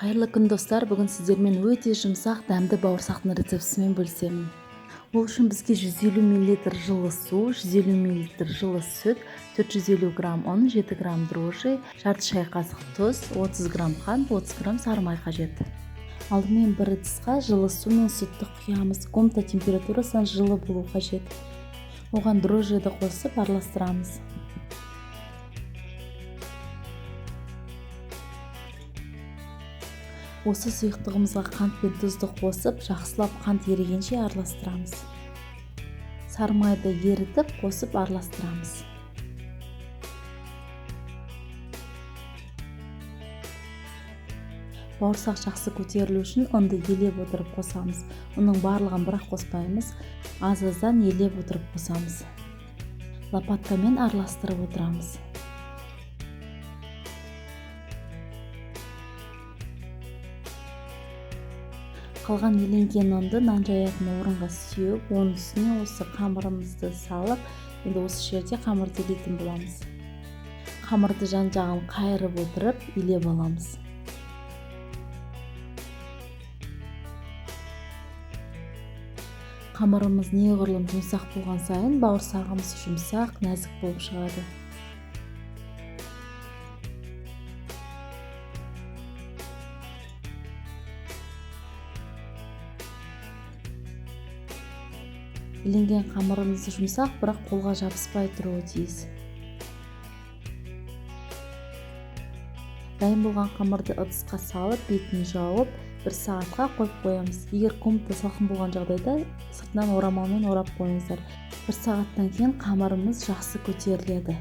Қайырлы күн достар, бүгін сіздермен өте жұмсақ, дәмді бауырсақтың рецептісімен бөлісемін. Ол үшін бізге 150 мл жылы су, 150 мл жылы сүт, 450 грамм ұн, 7 грамм дрожжи, жарты шай қасық тұз, 30 грамм қант, 30 грамм сары май қажет. Алдымен бір ыдысқа жылы су мен сүтті құямыз. Комната температурасынан жылы болу қажет. Оған дрожжиді қосып араластырамыз. Осы сұйықтығымызға қант пен тұзды қосып, жақсылап қант ерігенше араластырамыз. Сары майды ерітіп, қосып араластырамыз. Бауырсақ жақсы көтерілу үшін ұнды елеп отырып қосамыз. Оның барлығын бірақ қоспаймыз, аз-аздан елеп отырып қосамыз. Лопаткамен араластырып отырамыз. Қалған еленген ұнды нан жаятын орынға сүйіп, оның үстіне осы қамырымызды салып, енді осы жерде қамырды илейтін боламыз. Қамырды жан-жағын қайырып отырып, илеп аламыз. Қамырымыз неғұрлым жұмсақ болған сайын, бауырсағымыз жұмсақ, нәзік болып шығады. Иленген қамырымыз жұмсақ, бірақ қолға жабыспай тұруы тиіс. Дайын болған қамырды ыдысқа салып, бетін жауып, 1 сағатқа қойып қоямыз. Егер комната салқын болған жағдайда, сыртынан орамалмен орап қойыңыздар. 1 сағаттан кейін қамырымыз жақсы көтеріледі.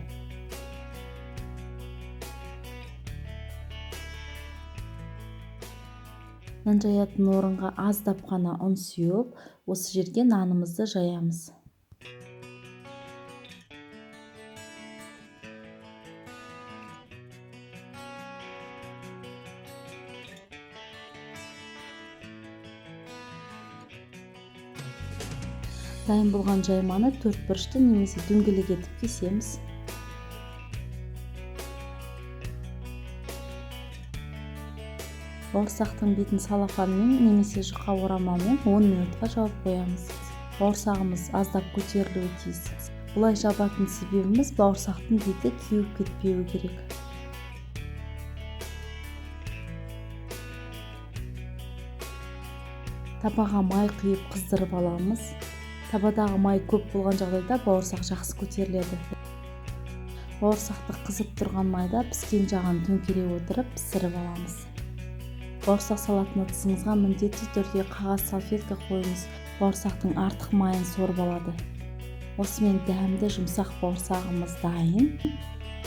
Нан жаятын орынға аздап қана ұн сүйіп, осы жерге нанымызды жаямыз. Дайын болған жайманы 4 бұрышты немесе дөңгелек етіп кесеміз. Бауырсақтың бетін салафанмен немесе жұқа орамалмен 10 минутқа жауып қоямыз. Бауырсағымыз аздап көтерілуі тиіс. Бұлай жабатын себебіміз бауырсақтың беті кеуіп кетпеуі керек. Табаға май құйып қыздырып аламыз. Табадағы май көп болған жағдайда бауырсақ жақсы көтеріледі. Бауырсақты қызып тұрған майда піскен жағын төңкере отырып пісіріп аламыз. Бауырсақ салатын ыдысыңызға міндетті түрде қағаз салфетка қойыңыз. Бауырсақтың артық майын сорып алады. Осымен дәмді жұмсақ бауырсағымыз дайын.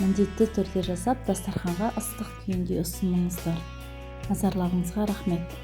Міндетті түрде жасап, дастарханға ыстық күйінде ұсыныңыздар. Назарларыңызға рахмет.